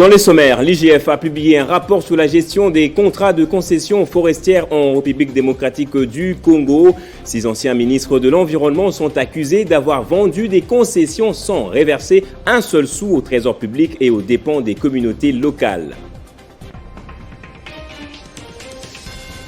Dans les sommaires, l'IGF a publié un rapport sur la gestion des contrats de concession forestière en République démocratique du Congo. 6 anciens ministres de l'Environnement sont accusés d'avoir vendu des concessions sans réverser un seul sou au trésor public et aux dépens des communautés locales.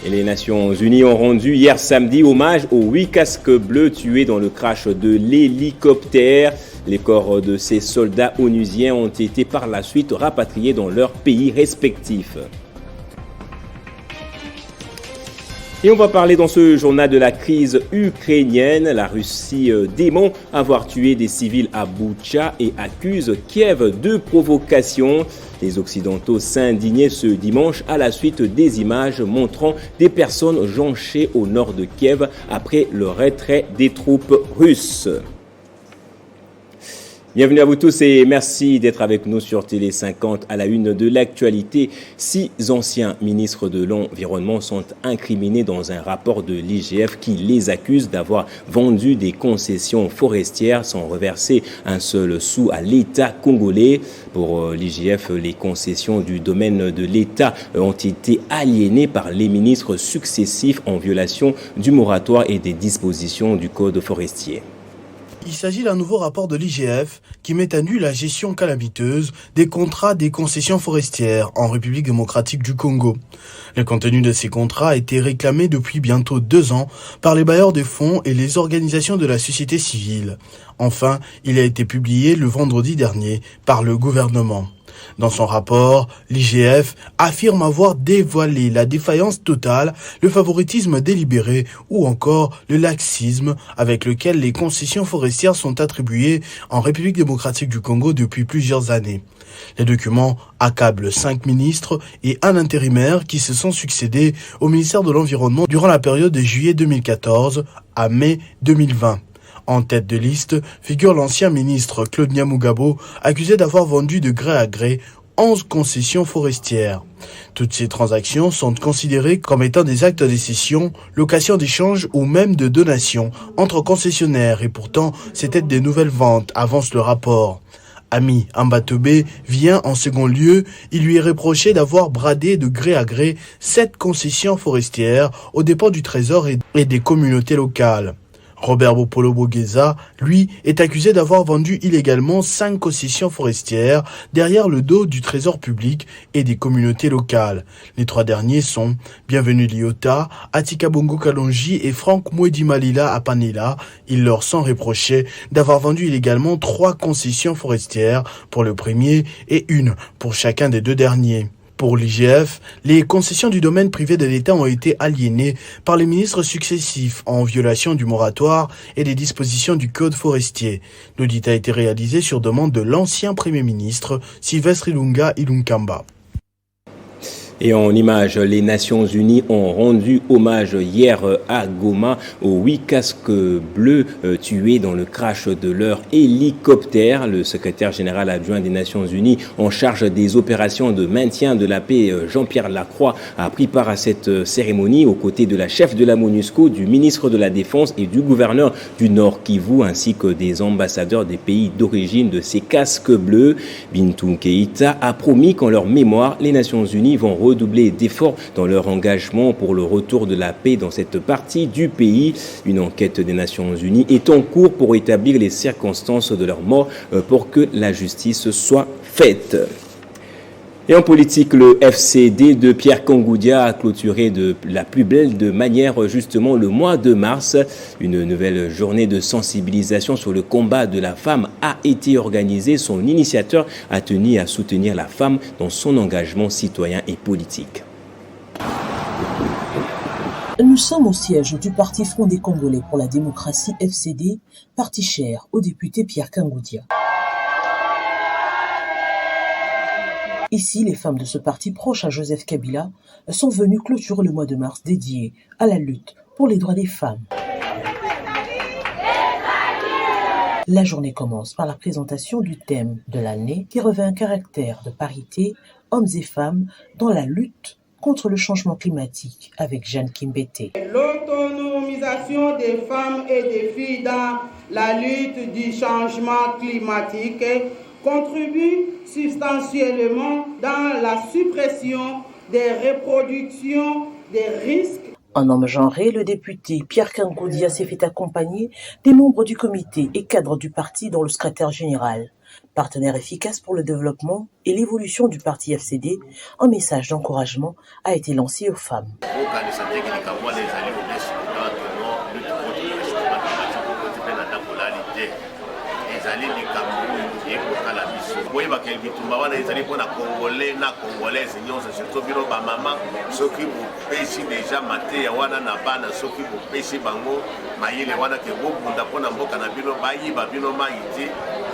Et les Nations Unies ont rendu hier samedi hommage aux 8 casques bleus tués dans le crash de l'hélicoptère. Les corps de ces soldats onusiens ont été par la suite rapatriés dans leurs pays respectifs. Et on va parler dans ce journal de la crise ukrainienne. La Russie dément avoir tué des civils à Boutcha et accuse Kiev de provocation. Les Occidentaux s'indignaient ce dimanche à la suite des images montrant des personnes jonchées au nord de Kiev après le retrait des troupes russes. Bienvenue à vous tous et merci d'être avec nous sur Télé 50 à la une de l'actualité. 6 anciens ministres de l'Environnement sont incriminés dans un rapport de l'IGF qui les accuse d'avoir vendu des concessions forestières sans reverser un seul sou à l'État congolais. Pour l'IGF, les concessions du domaine de l'État ont été aliénées par les ministres successifs en violation du moratoire et des dispositions du Code forestier. Il s'agit d'un nouveau rapport de l'IGF qui met à nu la gestion calamiteuse des contrats des concessions forestières en République démocratique du Congo. Le contenu de ces contrats a été réclamé depuis bientôt 2 ans par les bailleurs de fonds et les organisations de la société civile. Enfin, il a été publié le vendredi dernier par le gouvernement. Dans son rapport, l'IGF affirme avoir dévoilé la défaillance totale, le favoritisme délibéré ou encore le laxisme avec lequel les concessions forestières sont attribuées en République démocratique du Congo depuis plusieurs années. Les documents accablent 5 ministres et un intérimaire qui se sont succédés au ministère de l'Environnement durant la période de juillet 2014 à mai 2020. En tête de liste figure l'ancien ministre Claude Nyamugabo, accusé d'avoir vendu de gré à gré 11 concessions forestières. Toutes ces transactions sont considérées comme étant des actes de cession, location d'échange ou même de donation entre concessionnaires et pourtant c'était des nouvelles ventes, avance le rapport. Ami Ambatobé vient en second lieu, il lui est reproché d'avoir bradé de gré à gré 7 concessions forestières aux dépens du Trésor et des communautés locales. Robert Bopolo Bogueza, lui, est accusé d'avoir vendu illégalement 5 concessions forestières derrière le dos du Trésor public et des communautés locales. Les 3 derniers sont Bienvenu Liota, Atika Bongo Kalonji et Franck Mouedi Malila à Panela. Ils leur sont reprochés d'avoir vendu illégalement 3 concessions forestières pour le premier et 1 pour chacun des 2 derniers. Pour l'IGF, les concessions du domaine privé de l'État ont été aliénées par les ministres successifs en violation du moratoire et des dispositions du Code forestier. L'audit a été réalisé sur demande de l'ancien Premier ministre Sylvestre Ilunga Ilunkamba. Et en images, les Nations Unies ont rendu hommage hier à Goma aux 8 casques bleus tués dans le crash de leur hélicoptère. Le secrétaire général adjoint des Nations Unies en charge des opérations de maintien de la paix, Jean-Pierre Lacroix, a pris part à cette cérémonie aux côtés de la chef de la MONUSCO, du ministre de la Défense et du gouverneur du Nord Kivu, ainsi que des ambassadeurs des pays d'origine de ces casques bleus. Bintou Keïta a promis qu'en leur mémoire, les Nations Unies vont redoubler d'efforts dans leur engagement pour le retour de la paix dans cette partie du pays. Une enquête des Nations Unies est en cours pour établir les circonstances de leur mort pour que la justice soit faite. Et en politique, le FCD de Pierre Kangoudia a clôturé de la plus belle de manière justement le mois de mars. Une nouvelle journée de sensibilisation sur le combat de la femme a été organisée. Son initiateur a tenu à soutenir la femme dans son engagement citoyen et politique. Nous sommes au siège du Parti Front des Congolais pour la démocratie FCD, parti cher au député Pierre Kangoudia. Ici, les femmes de ce parti proche à Joseph Kabila sont venues clôturer le mois de mars dédié à la lutte pour les droits des femmes. La journée commence par la présentation du thème de l'année qui revêt un caractère de parité hommes et femmes dans la lutte contre le changement climatique avec Jeanne Kimbete. L'autonomisation des femmes et des filles dans la lutte du changement climatique contribuent substantiellement dans la suppression des reproductions des risques. Un homme genré, le député Pierre Kangoudia s'est fait accompagner des membres du comité et cadres du parti, dont le secrétaire général. Partenaire efficace pour le développement et l'évolution du parti FCD, un message d'encouragement a été lancé aux femmes. koyeba ke bitumba wana ezali mpona congolais na congolaise nyonso surtout bino bamama soki bopesi deja mateya wana na bana soki bopesi bango mayele wana ke bobunda mpona mboka na bino bayiba bino mai te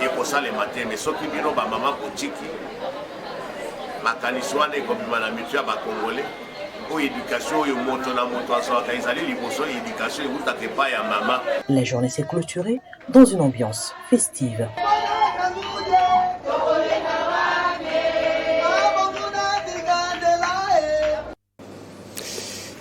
ekosalema te me soki bino bamama kotiki makanisi wana ekobima na mitu ya bakongolais oyo éducation oyo moto na moto azwaka ezali liboso éducation eutaka epai ya mama. La journée s'est clôturée dans une ambiance festive.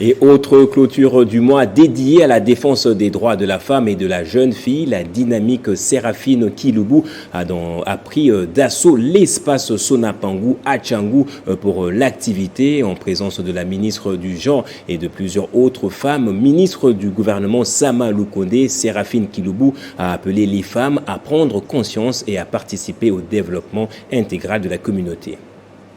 Et autre clôture du mois dédiée à la défense des droits de la femme et de la jeune fille, la dynamique Séraphine Kilubu a pris d'assaut l'espace Sonapangu à Tchangou pour l'activité en présence de la ministre du Genre et de plusieurs autres femmes. Ministre du gouvernement Sama Lukonde, Séraphine Kilubu a appelé les femmes à prendre conscience et à participer au développement intégral de la communauté.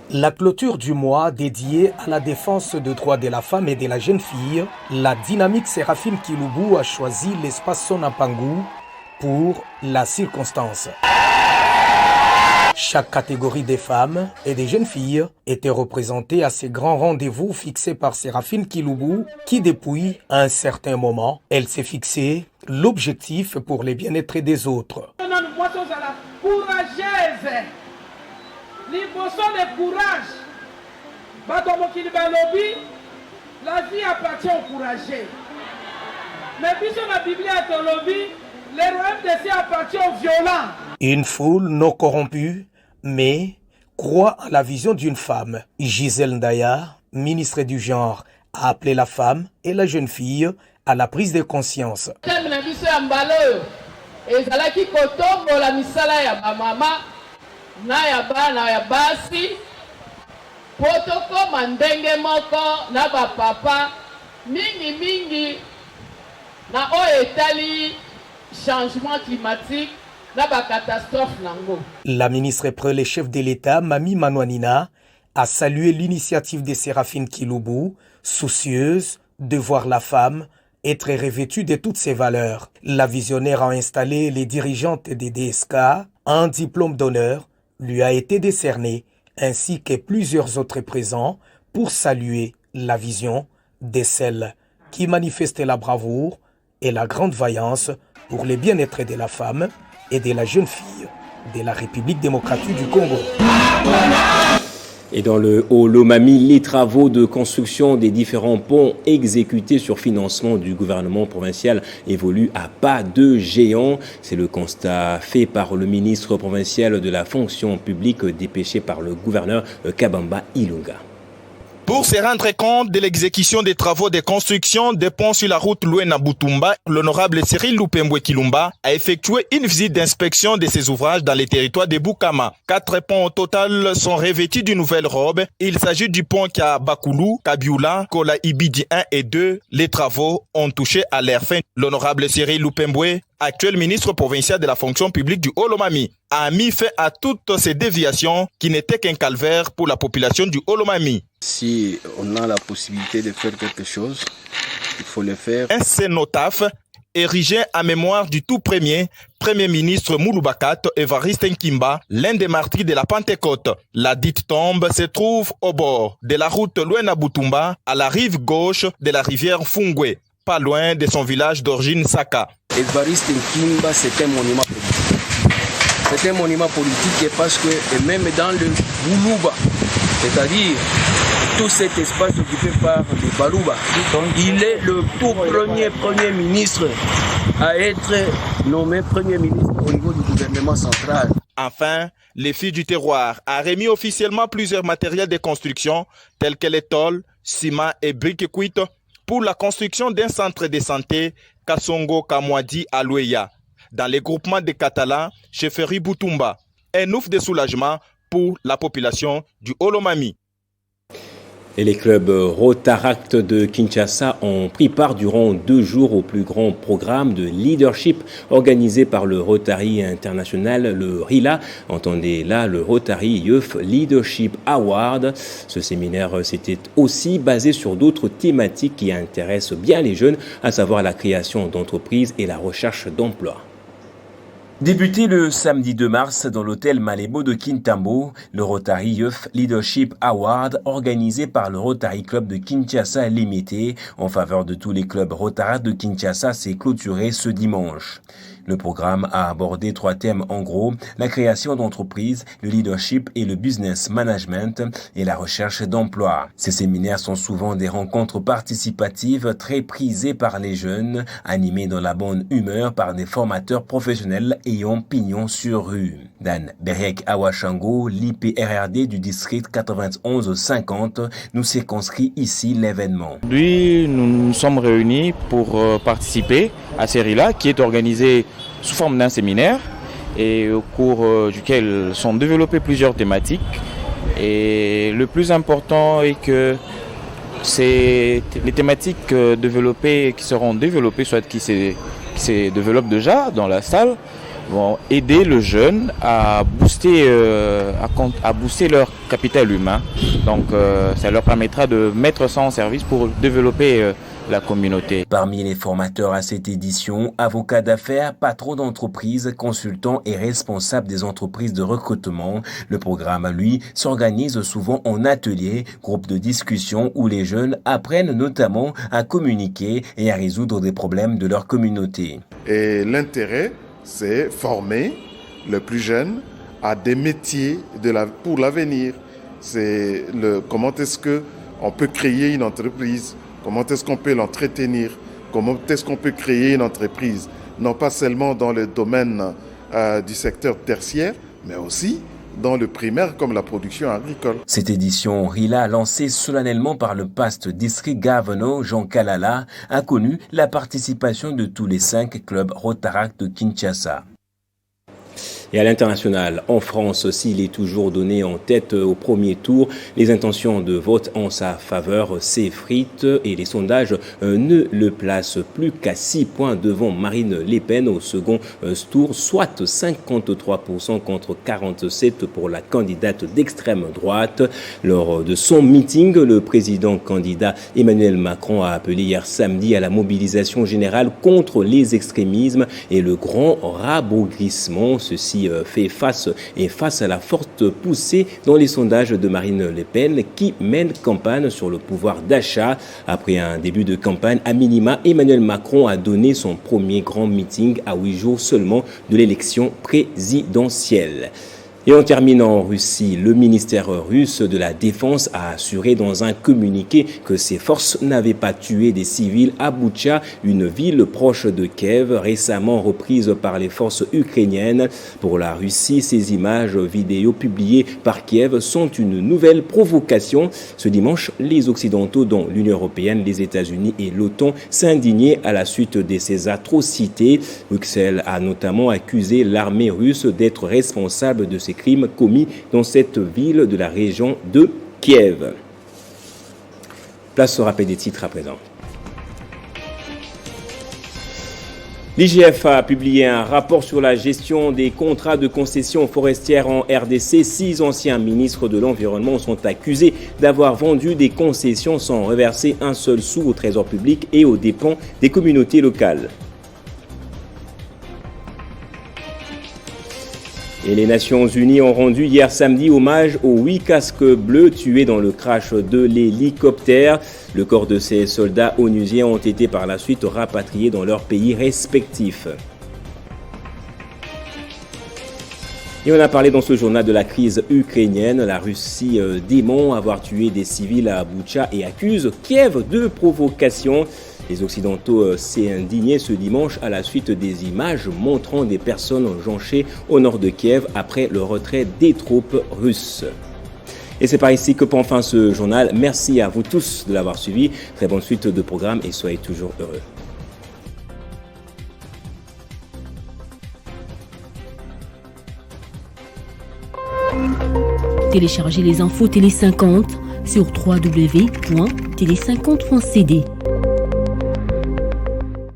La clôture du mois dédiée à la défense des droits de la femme et de la jeune fille, la dynamique Séraphine Kilubu a choisi l'espace Sonapangu pour la circonstance. Chaque catégorie des femmes et des jeunes filles était représentée à ces grands rendez-vous fixés par Séraphine Kilubu qui depuis un certain moment, elle s'est fixé l'objectif pour le bien-être des autres. Liboso de courage. La vie appartient au courageux. Mais puisque la Bible est dans le lobby, les royaumes de cieux appartient aux violents. Une foule non corrompue, mais croit en la vision d'une femme. Gisèle Ndaya, ministre du Genre, a appelé la femme et la jeune fille à la prise de conscience. Na ya bana ya basi potoko mandenge moko na ba papa mingi na o etali changement climatique na ba catastrophe nango. La ministre près le chef de l'État Mami Manouanina a salué l'initiative de Séraphine Kilubu, soucieuse de voir la femme être revêtue de toutes ses valeurs. La visionnaire a installé les dirigeantes des DSK, un diplôme d'honneur lui a été décerné, ainsi que plusieurs autres présents, pour saluer la vision de celles qui manifestent la bravoure et la grande vaillance pour le bien-être de la femme et de la jeune fille de la République démocratique du Congo. Et dans le Haut-Lomami, les travaux de construction des différents ponts exécutés sur financement du gouvernement provincial évoluent à pas de géant. C'est le constat fait par le ministre provincial de la fonction publique dépêché par le gouverneur Kabamba Ilunga. Pour se rendre compte de l'exécution des travaux de construction des ponts sur la route Luena-Butumba, l'honorable Cyril Lupembwe Kilumba a effectué une visite d'inspection de ces ouvrages dans les territoires de Bukama. 4 ponts au total sont revêtus d'une nouvelle robe. Il s'agit du pont Bakulu, Kabiula, Kola Ibidi 1 et 2. Les travaux ont touché à leur fin. L'honorable Cyril Lupembwe, actuel ministre provincial de la fonction publique du Haut-Lomami, a mis fin à toutes ces déviations qui n'étaient qu'un calvaire pour la population du Haut-Lomami. Si on a la possibilité de faire quelque chose, il faut le faire. Un cénotaphe érigé en mémoire du tout premier ministre Mouloubakat Evariste Nkimba, l'un des martyrs de la Pentecôte. La dite tombe se trouve au bord de la route Luena-Butumba, à la rive gauche de la rivière Fungwe, pas loin de son village d'origine Saka. Evariste Nkimba, c'est un monument politique. C'est un monument politique parce que même dans le Boulouba, c'est-à-dire tout cet espace occupé par les Balouba, il est le tout premier ministre à être nommé premier ministre au niveau du gouvernement central. Enfin, les filles du terroir a remis officiellement plusieurs matériels de construction tels que les tôles, ciment et briques cuites pour la construction d'un centre de santé Kasongo Kamwadi à Louéya, dans les groupements de Catalans chez Ferry Boutumba. un ouf de soulagement pour la population du Olomami. Et les clubs Rotaract de Kinshasa ont pris part durant 2 jours au plus grand programme de leadership organisé par le Rotary International, le RILA. Entendez là le Rotary Youth Leadership Award. Ce séminaire s'était aussi basé sur d'autres thématiques qui intéressent bien les jeunes, à savoir la création d'entreprises et la recherche d'emploi. Débuté le samedi 2 mars dans l'hôtel Malebo de Kintambo, le Rotary Youth Leadership Award organisé par le Rotary Club de Kinshasa Limité en faveur de tous les clubs Rotaract de Kinshasa s'est clôturé ce dimanche. Le programme a abordé 3 thèmes en gros, la création d'entreprises, le leadership et le business management et la recherche d'emploi. Ces séminaires sont souvent des rencontres participatives très prisées par les jeunes, animées dans la bonne humeur par des formateurs professionnels ayant pignon sur rue. Dan Berek Awashango, l'IPRRD du district 91-50, nous circonscrit ici l'événement. Aujourd'hui, nous nous sommes réunis pour participer à ce RILA qui est organisé sous forme d'un séminaire et au cours duquel sont développées plusieurs thématiques. Et le plus important est que c'est les thématiques développées, qui seront développées, soit qui se développent déjà dans la salle, vont aider le jeune à booster leur capital humain. Donc ça leur permettra de mettre ça en service pour développer la communauté. Parmi les formateurs à cette édition, avocats d'affaires, patrons d'entreprises, consultants et responsables des entreprises de recrutement, le programme, lui, s'organise souvent en ateliers, groupes de discussion où les jeunes apprennent notamment à communiquer et à résoudre des problèmes de leur communauté. Et l'intérêt, c'est former le plus jeune à des métiers pour l'avenir. C'est comment est-ce qu'on peut créer une entreprise, comment est-ce qu'on peut l'entretenir, comment est-ce qu'on peut créer une entreprise, non pas seulement dans le domaine du secteur tertiaire, mais aussi dans le primaire comme la production agricole. Cette édition RILA, lancée solennellement par le Past District Governor Jean Kalala, a connu la participation de tous les 5 clubs Rotaract de Kinshasa. Et à l'international, en France, s'il est toujours donné en tête au premier tour, les intentions de vote en sa faveur s'effritent et les sondages ne le placent plus qu'à 6 points devant Marine Le Pen au second tour, soit 53% contre 47% pour la candidate d'extrême droite. Lors de son meeting, le président candidat Emmanuel Macron a appelé hier samedi à la mobilisation générale contre les extrémismes et le grand rabougrissement. Ceci fait face à la forte poussée dans les sondages de Marine Le Pen qui mène campagne sur le pouvoir d'achat. Après un début de campagne à minima, Emmanuel Macron a donné son premier grand meeting à 8 jours seulement de l'élection présidentielle. Et on termine en Russie. Le ministère russe de la Défense a assuré dans un communiqué que ses forces n'avaient pas tué des civils à Boutcha, une ville proche de Kiev, récemment reprise par les forces ukrainiennes. Pour la Russie, ces images vidéo publiées par Kiev sont une nouvelle provocation. Ce dimanche, les Occidentaux, dont l'Union européenne, les États-Unis et l'OTAN, s'indignaient à la suite de ces atrocités. Bruxelles a notamment accusé l'armée russe d'être responsable de ces crimes commis dans cette ville de la région de Kiev. Place au rappel des titres à présent. L'IGF a publié un rapport sur la gestion des contrats de concession forestière en RDC. 6 anciens ministres de l'Environnement sont accusés d'avoir vendu des concessions sans reverser un seul sou au trésor public et aux dépens des communautés locales. Et les Nations Unies ont rendu hier samedi hommage aux 8 casques bleus tués dans le crash de l'hélicoptère. Le corps de ces soldats onusiens ont été par la suite rapatriés dans leurs pays respectifs. Et on a parlé dans ce journal de la crise ukrainienne. La Russie dément avoir tué des civils à Boutcha et accuse Kiev de provocation. Les Occidentaux s'est indigné ce dimanche à la suite des images montrant des personnes jonchées au nord de Kiev après le retrait des troupes russes. Et c'est par ici que prend fin ce journal. Merci à vous tous de l'avoir suivi. Très bonne suite de programme et soyez toujours heureux. Téléchargez les infos Télé 50 sur www.télé50.cd.